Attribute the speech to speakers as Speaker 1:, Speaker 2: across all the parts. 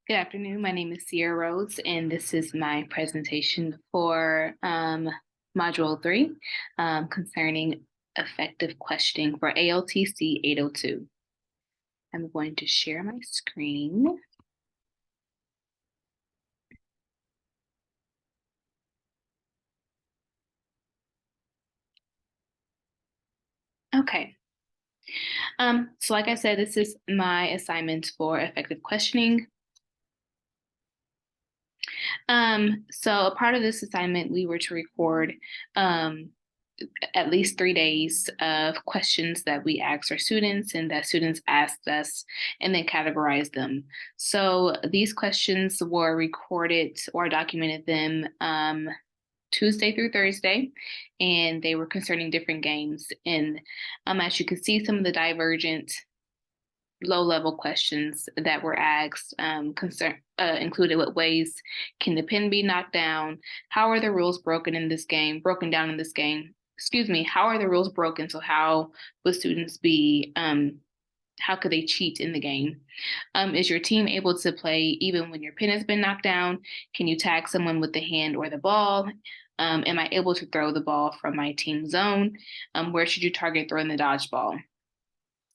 Speaker 1: Good afternoon. My name is Sierra Rhodes, and this is my presentation for Module 3 concerning effective questioning for ALTC 802. I'm going to share my screen. Okay. So like I said, this is my assignment for effective questioning. So a part of this assignment, we were to record at least 3 days of questions that we asked our students and that students asked us and then categorize them. So these questions were recorded or documented them Tuesday through Thursday, and they were concerning different games. And as you can see, some of the divergent low-level questions that were asked included what ways can the pin be knocked down? How are the rules broken down in this game? Excuse me, how are the rules broken? So how would students be, how could they cheat in the game? Is your team able to play even when your pin has been knocked down? Can you tag someone with the hand or the ball? Am I able to throw the ball from my team zone? Where should you target throwing the dodgeball?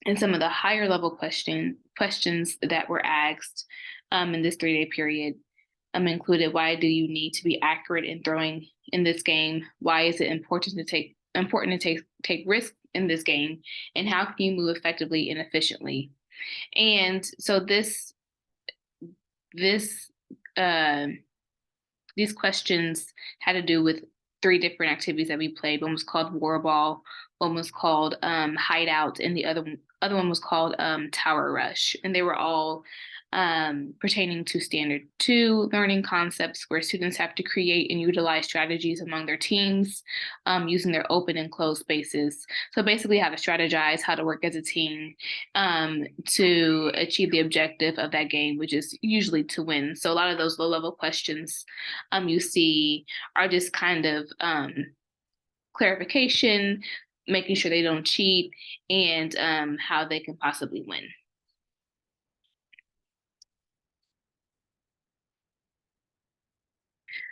Speaker 1: And some of the higher level questions that were asked in this 3 day period included: why do you need to be accurate in throwing in this game? Why is it important to take risks in this game? And how can you move effectively and efficiently? And so this these questions had to do with 3 different activities that we played. One was called War Ball, one was called Hideout, and the other one was called Tower Rush. And they were all pertaining to Standard 2 learning concepts, where students have to create and utilize strategies among their teams using their open and closed spaces. So basically how to strategize, how to work as a team to achieve the objective of that game, which is usually to win. So a lot of those low-level questions you see are just kind of clarification, making sure they don't cheat, and how they can possibly win.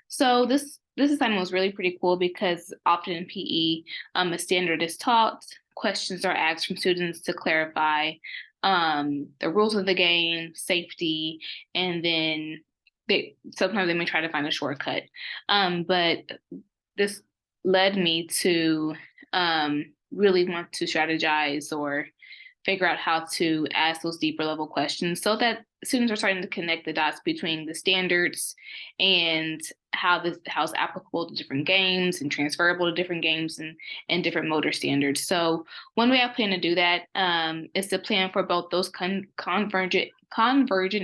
Speaker 1: So this assignment was really pretty cool because often in PE, a standard is taught, questions are asked from students to clarify the rules of the game, safety, and then sometimes they may try to find a shortcut. But this led me to really want to strategize or figure out how to ask those deeper level questions so that students are starting to connect the dots between the standards and how it's applicable to different games and transferable to different games and different motor standards. So one way I plan to do that is to plan for both those convergent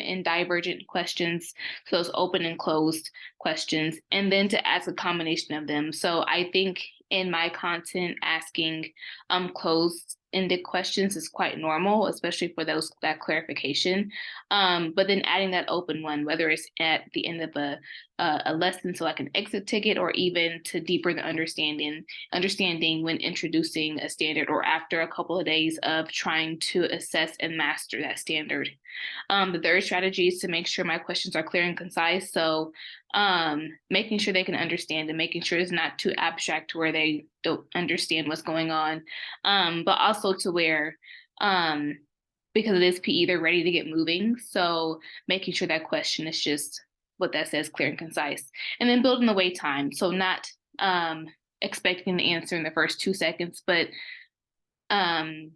Speaker 1: and divergent questions, so those open and closed questions, and then to ask a combination of them. So I think in my content, asking closed-ended questions is quite normal, especially for that clarification. But then adding that open one, whether it's at the end of a lesson, so like an exit ticket, or even to deeper the understanding when introducing a standard or after a couple of days of trying to assess and master that standard. The third strategy is to make sure my questions are clear and concise. So making sure they can understand and making sure it's not too abstract to where they don't understand what's going on, but also to where, because it is PE, they're ready to get moving. So making sure that question is just what that says, clear and concise. And then building the wait time. So not expecting the answer in the first 2 seconds, but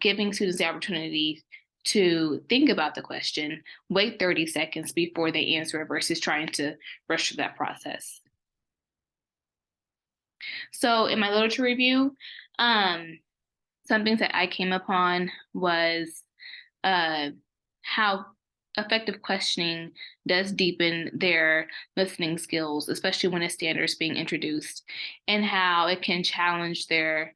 Speaker 1: giving students the opportunity to think about the question, wait 30 seconds before they answer it versus trying to rush through that process. So in my literature review, some things that I came upon was how effective questioning does deepen their listening skills, especially when a standard is being introduced, and how it can challenge their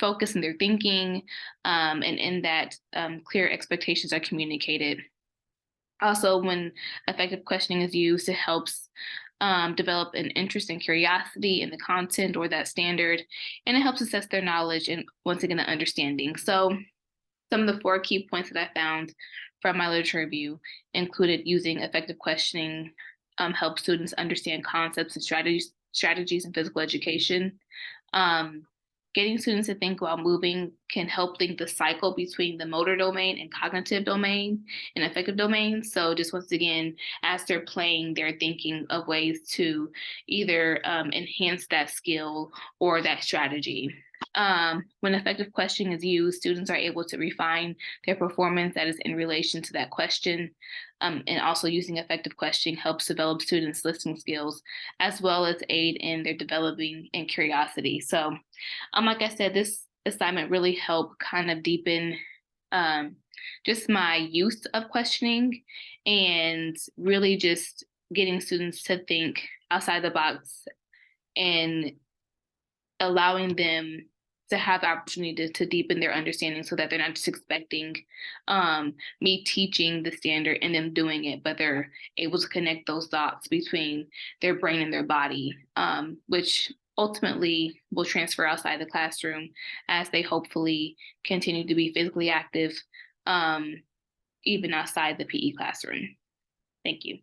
Speaker 1: focus and their thinking, and in that clear expectations are communicated. Also, when effective questioning is used, it helps develop an interest and curiosity in the content or that standard, and it helps assess their knowledge and, once again, the understanding. So Some of the 4 key points that I found from my literature review included using effective questioning help students understand concepts and strategies in physical education. Um, Getting students to think while moving can help link the cycle between the motor domain and cognitive domain and affective domain. So just once again, as they're playing, they're thinking of ways to either enhance that skill or that strategy. When effective questioning is used, students are able to refine their performance that is in relation to that question. And also using effective questioning helps develop students' listening skills as well as aid in their developing and curiosity. So, like I said, this assignment really helped kind of deepen um, just my use of questioning and really just getting students to think outside the box and allowing them to have the opportunity to deepen their understanding so that they're not just expecting me teaching the standard and them doing it, but they're able to connect those dots between their brain and their body, which ultimately will transfer outside the classroom as they hopefully continue to be physically active, even outside the PE classroom. Thank you.